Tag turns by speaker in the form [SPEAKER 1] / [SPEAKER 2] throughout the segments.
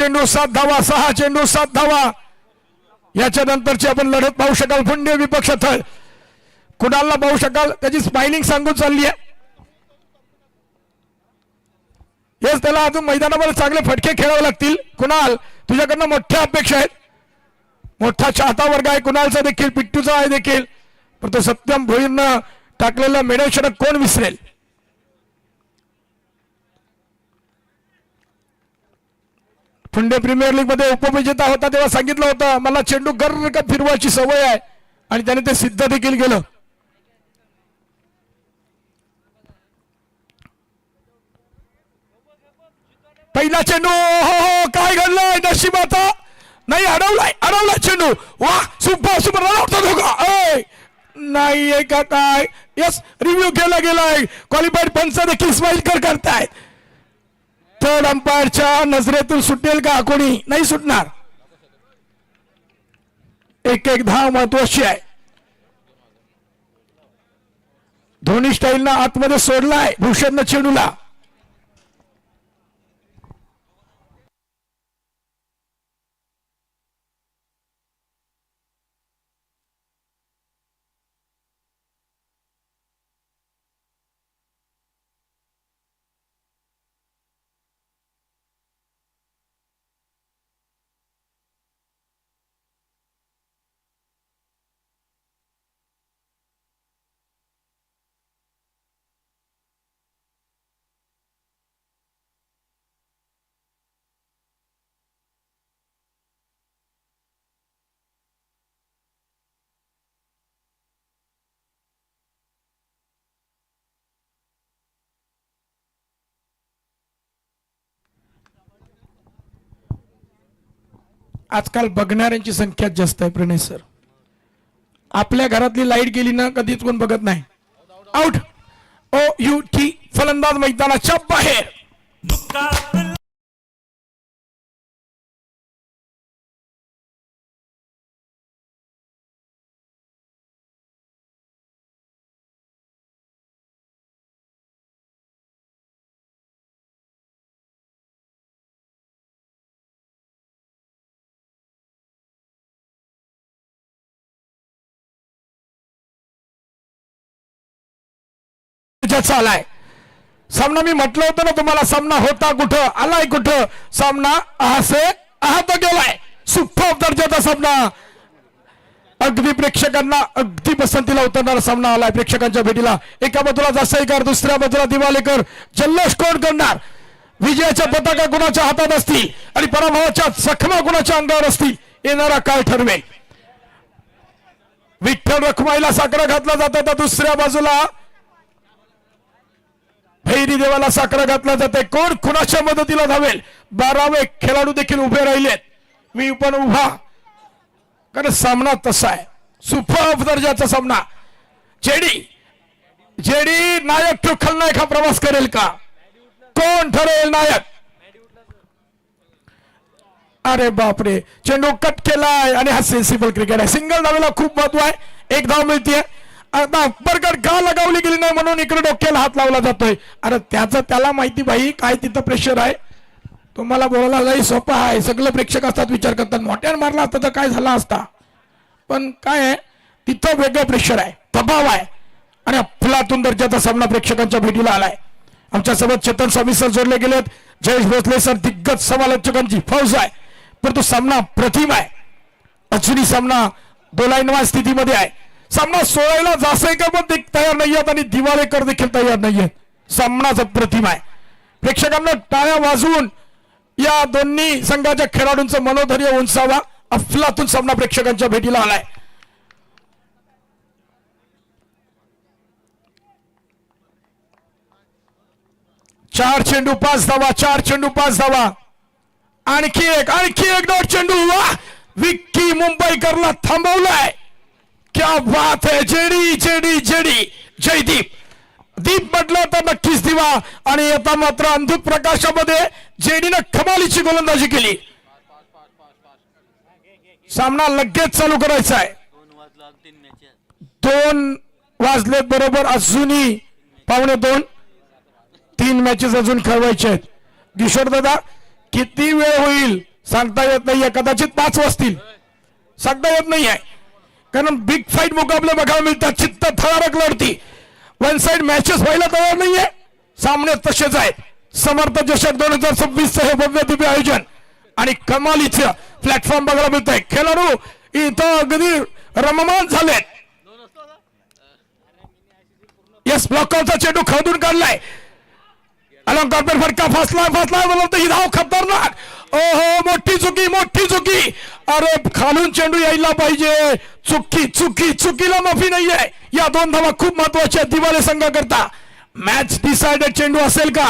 [SPEAKER 1] चेंडू 7 धावा, 6 चेंडू 7 धावा. याच्या नंतरची आपण लढत पाहू शकाल. पुण्य विपक्ष थळ कुणालला पाहू शकाल, त्याची स्माइलिंग सांगून चालली आहे. येस, त्याला अजून मैदानामध्ये चांगले फटके खेळावे लागतील. कुणाल, तुझ्याकडनं मोठ्या अपेक्षा आहेत. मोठा चाहता वर्ग आहे कुणालचा देखील, पिट्टूचा आहे देखील. पण तो सत्यम भोईरनं टाकलेला मेडल षटक कोण विसरेल. पुणे प्रीमियर लीग मध्ये उपविजेता होता तेव्हा सांगितलं होतं मला चेंडू गर्र का फिरवायची सवय आहे, आणि त्याने ते सिद्ध देखील केलं. पहिला चेंडू, हो हो, काय घडलंय नशिबाचा, नाही अडवलाय चेंडू. वा, सुपर सुपर रन आउट होतो. नाहीये का काय. यस, रिव्ह्यू केला गेलाय. क्वालिफाईड पंच देखील स्माइल करतायत. थर्ड अंपायरच्या नजरेतून सुटेल का कोणी, नाही सुटणार. एक धाव महत्वाची आहे. धोनी स्टाईलनं आतमध्ये सोडलाय भूषणनं चेंडूला. आजकाल बघणाऱ्यांची संख्या जास्त आहे प्रणय सर. आपल्या घरातली लाईट गेली ना कधीच कोण बघत नाही. आउट. OUT फलंदाज मैदानाच्या बाहेर. चालाय सामना. मी म्हटलं होतं ना तुम्हाला, सामना होता कुठं, आलाय कुठं. सामना आहत गेलाय. सुपर दर्जाचा सामना. अगदी प्रेक्षकांना अगदी पसंतीला उतरणारा सामना आलाय प्रेक्षकांच्या भेटीला. एका बाजूला जासईकर, दुसऱ्या बाजूला दिवालेकर. जल्लोष कोण करणार. विजयाच्या पताका कुणाच्या हातात असतील आणि पराभवाच्या जखमा कुणाच्या अंगावर असतील, येणारा काळ ठरवेल. विठ्ठल रखुमाईला साकडा घातला जातो तर दुसऱ्या बाजूला भैरी देवाला साकडा घातला जाते. कोण कुणाच्या मदतीला धावेल. 12वे खेळाडू देखील उभे राहिलेत. मी पण उभा, कारण सामना तसा आहे. सुपर दर्जाचा सामना. जेडी नायक तो खलनायक हा प्रवास करेल का, कोण ठरेल नायक. अरे बापरे, चेंडू कट केलाय आणि हा सेन्सिबल क्रिकेट आहे. सिंगल धावेला खूप महत्व आहे. एक धाव मिळते. आता बरकट का लगावली गेली नाही म्हणून इकडे डोक्याला हात लावला जातोय. अरे त्याला माहिती भाई काय तिथं प्रेशर आहे. तुम्हाला बोलायला लई सोपं आहे. सगळे प्रेक्षक असतात विचार करतात मोठ्यानं मारला असता तर काय झाला असता. पण काय आहे तिथं वेगळं प्रेशर आहे, दबाव आहे. आणि अफलातून दर्जाचा सामना प्रेक्षकांच्या भेटीला आलाय. आमच्या सोबत चेतन स्वामी सर जोडले गेलेत. जयेश भोसले सर दिग्गज समालोचकांची फौज आहे. परंतु सामना प्रतिम आहे. अजूनही सामना दोलायनवान स्थितीमध्ये आहे. सामना सोडायला जासईकर पण तयार नाही आहेत आणि दिवालेकर देखील तयार नाही आहेत. सामनाच अप्रतिम आहे. प्रेक्षकांना टाळ्या वाजवून या दोन्ही संघाच्या खेळाडूंचं मनोधैर्य उंचावा. अफलातून सामना प्रेक्षकांच्या भेटीला आलाय. चार चेंडू 5 धावा. 4 चेंडू 5 धावा. आणखी एक डॉट चेंडू. वा, विक्की मुंबईकरला थांबवलाय. क्या बात है. जेडी जयदीप. दीप म्हटलं तर नक्कीच दिवा. आणि आता मात्र अंधुक प्रकाशामध्ये जेडीनं कमालीची गोलंदाजी केली. सामना लगेच चालू करायचा आहे. 2 वाजलेत बरोबर. अजूनही 1:15. 3 मॅचेस अजून खेळवायचे आहेत. किशोर दादा किती वेळ होईल सांगता येत नाहीये, कदाचित 5 वाजतील, सांगता येत नाहीये. कारण बिग फाईट मुकाबले बघायला मिळतात, चित्त थरारक लढती, वन साइड मॅचेस व्हायला तयार नाहीये. सामने तसेच आहेत. समर्थ चषक 2026 हे भव्य दिव्य आयोजन आणि कमालीचं प्लॅटफॉर्म बघायला मिळतंय. खेळाडू इथं अगदी रममान झालेत. यस, ब्लॉकरचा चेंडू खदून काढलाय. अलंकार पर फटका फसला बोलतो ही धाव खतरनाक. ओहो, मोठी चुकी. अरे खालून चेंडू यायला पाहिजे. चुकीला माफी नाहीये. या 2 धावा खूप महत्वाच्या दिवाळे संघाकरता. मॅच डिसाइडेड चेंडू असेल का?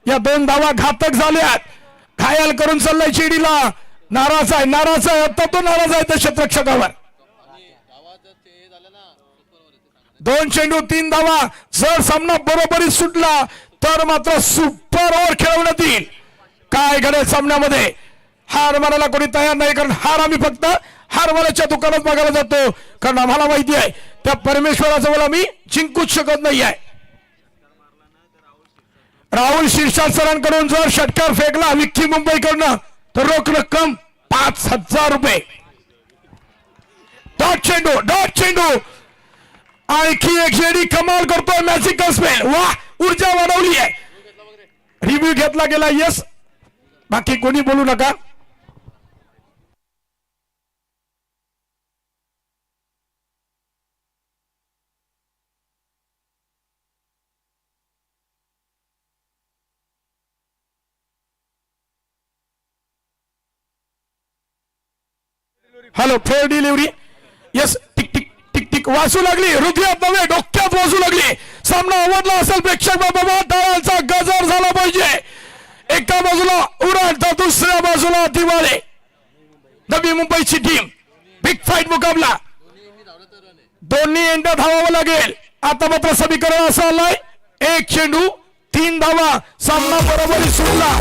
[SPEAKER 1] या 2 धावा घातक झाल्यात. घायल करून चाललाय चेडीला. नाराज आहे आता तो नाराज आहे त्या क्षेत्ररक्षकावर. 2 चेंडू 3 धावा. जर सामना बरोबरीत सुटला तर मात्र सुपर ओव्हर खेळवण्यात येईल. काय घडेल सामन्यामध्ये? हार मानायला कोणी तयार नाही, कारण हार आम्ही फक्त हारवाल्याच्या दुकानात बघायला जातो. कारण आम्हाला माहिती आहे त्या परमेश्वराजवळ आम्ही जिंकूच शकत नाही आहे. राहुल शिरसाट सरांकडून जर षटकार फेकला विक्की मुंबईकडनं तर रोख रक्कम 5,000 रुपये. डॉट चेंडू आणखी एक शेडी कमाल करतोय. मॅजिकल स्पेल, वा, ऊर्जा वाढवली आहे. रिव्ह्यू घेतला गेला. यस, बाकी कोणी बोलू नका. Hello, fair delivery. Yes, tick tick वाजू लागली. हृदयात नव्हे डोक्यात वाजू लागली. सामना आवडला असेल प्रेक्षक बाबा, टाळ्यांचा गजर झाला पाहिजे. एका बाजूला उडान तर दुसऱ्या बाजूला दिवाळे. नवी मुंबईची टीम. बिग फाईट मुकाबला. दोन्ही एंड धावावं लागेल. आता मात्र समीकरण असं आलंय, 1 चेंडू 3 धावा. सामना बरोबरी सुटला.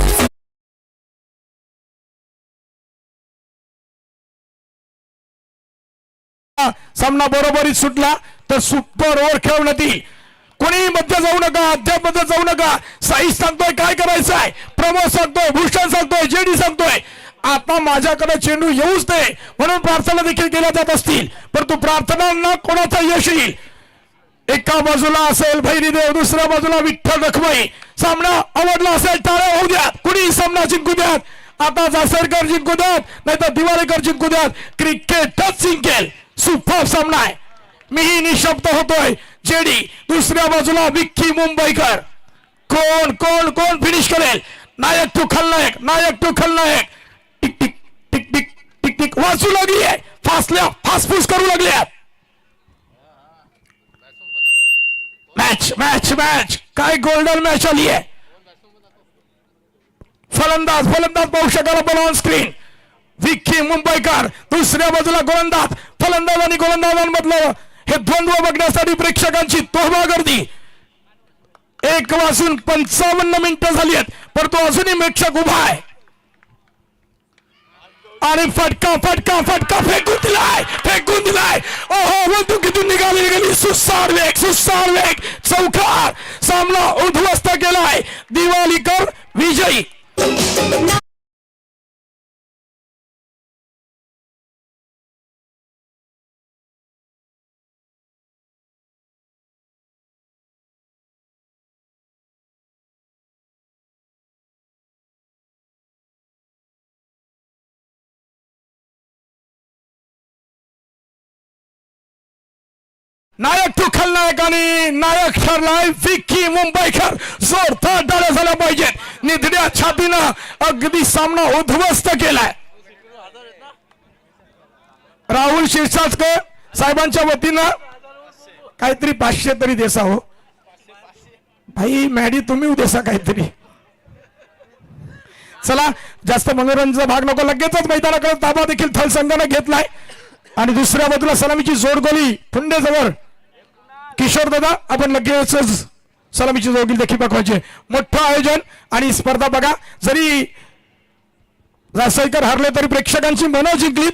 [SPEAKER 1] सामना बरोबरीत सुटला तर सुपर ओव्हर खेळवण्यात येईल. कोणी मध्ये जाऊ नका, अद्याप मध्ये जाऊ नका. साई सांगतोय काय करायचं आहे, प्रमोद सांगतोय, भूषण सांगतोय, जेडी सांगतोय. आता माझ्याकडे चेंडू येऊच दे म्हणून प्रार्थना देखील केल्या जात असतील, परंतु प्रार्थनांना कोणाचा यश येईल. एका बाजूला असेल भैरीदेव, दुसऱ्या बाजूला विठ्ठल रखमाई. सामना आवडला असेल टाळ्या होऊ द्यात, कुणी सामना जिंकू द्यात. आता जासरकर जिंकू द्यात, नाहीतर दिवाळीकर जिंकू द्यात. क्रिकेटच जिंकेल. सुपर सामना आहे. मीही निशब्द होतोय. जेडी, दुसऱ्या बाजूला विक्की मुंबईकर. कोण फिनिश करेल? नायक टू खलनायक. टिक वाचू लागली आहे. फासफूस करू लागली आहे. मॅच काय गोल्डन मॅच आली आहे. फलंदाज पाहू शकाल आपण ऑन स्क्रीन. विक्की मुंबईकर, दुसऱ्या बाजूला गोलंदाज. फलंदाज आणि गोलंदाजांमधलं हे द्वंद्व बघण्यासाठी प्रेक्षकांची तोहफा गर्दी. 1 वाजून 55 मिनिटं झाली आहेत, परंतु अजूनही प्रेक्षक उभा आहे. आणि फटका फेकून दिलाय. ओहो, बंदुकीतून निघाली सुसार वेग. चौकार. सामना उद्ध्वस्त केलाय. दिवाळीकर विजयी. नायक टू खलनायक आणि नायक ठरलाय विक्की मुंबईकर. जोरदार टाळ्या झाल्या पाहिजेत. निधड्या छातीनं अगदी सामना उद्ध्वस्त केलाय. राहुल शिरसाटकर साहेबांच्या वतीनं काहीतरी 500 तरी देसा हो भाई. मॅडी तुम्ही देसा काहीतरी. चला, जास्त मनोरंजन भाग नको. लगेचच मैदानाकडे ताबा देखील थल संघाने घेतलाय. आणि दुसऱ्या बाजूला सलामीची जोडगोली फुंडेजवळ किशोर दादा. आपण लगेचच सलामीची जोडगोली देखील बघवायची. मोठं आयोजन आणि स्पर्धा बघा. जरी जासईकर हरले तरी प्रेक्षकांची मनं जिंकलीत.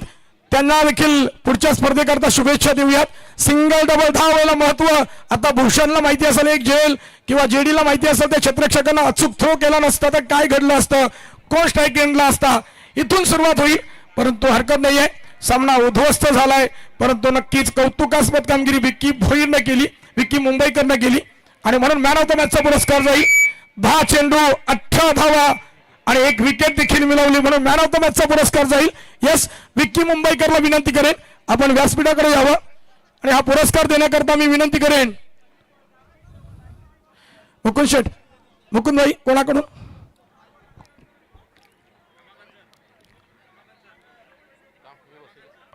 [SPEAKER 1] त्यांना देखील पुढच्या स्पर्धेकरता शुभेच्छा देऊयात. सिंगल डबल धावायला महत्व. आता भूषणला माहिती असेल, एक जेल किंवा जेडीला माहिती असेल त्या क्षेत्ररक्षकांना अचूक थ्रो केला नसता तर काय घडलं असतं, कोण स्ट्राईक गेंडला असता, इथून सुरुवात होईल, परंतु हरकत नाहीये. सामना उद्ध्वस्त झालाय, परंतु नक्कीच कौतुकास्पद कामगिरी विक्की भोईरनं केली, विक्की मुंबईकरनं केली आणि म्हणून मॅन ऑफ द मॅचचा पुरस्कार जाईल. 10 चेंडू 18 धावा आणि 1 विकेट देखील मिळवली, म्हणून मॅन ऑफ द मॅचचा पुरस्कार जाईल. यस, विक्की मुंबईकरला विनंती करेन आपण व्यासपीठाकडे यावं आणि हा पुरस्कार देण्याकरता मी विनंती करेन मुकुंद शेठ, मुकुंद भाई कोणाकडून?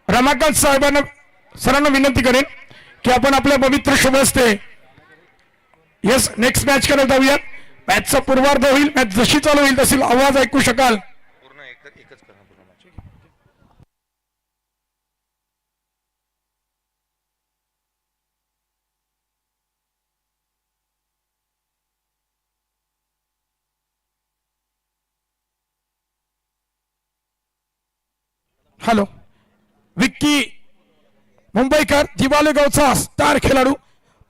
[SPEAKER 1] रमाकांत साहेबांना सरांना विनंती करेन की आपण आपल्या पवित्र शुभ हस्ते यस नेक्स्ट मॅच कडे जाऊया. मॅचचा पूर्वार्ध होईल, मॅच जशी चालू होईल तशी आवाज ऐकू शकाल. हॅलो, विक्की मुंबईकर जिवालेगावचा स्टार खेळाडू,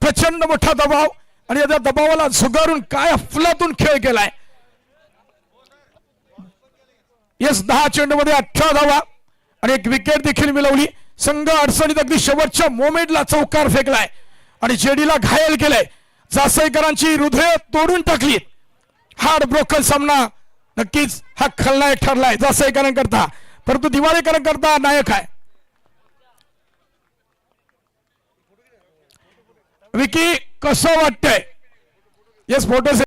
[SPEAKER 1] प्रचंड मोठा दबाव आणि या दबावाला झुगारून काय अफलातून खेळ केलाय. यस, 10 चेंडूमध्ये 18 धावा आणि 1 विकेट देखील मिळवली. संघ अडचणीत अगदी शेवटच्या मोमेंटला चौकार फेकलाय आणि जेडीला घायल केलंय. जासईकरांची हृदय तोडून टाकली. हार्ड ब्रोकन सामना नक्कीच हा खलनायक ठरलाय जासईकरांकरता, परंतु दिवाळीकरांकरता नायक आहे. विकी कसं वाटतंय? Yes, photo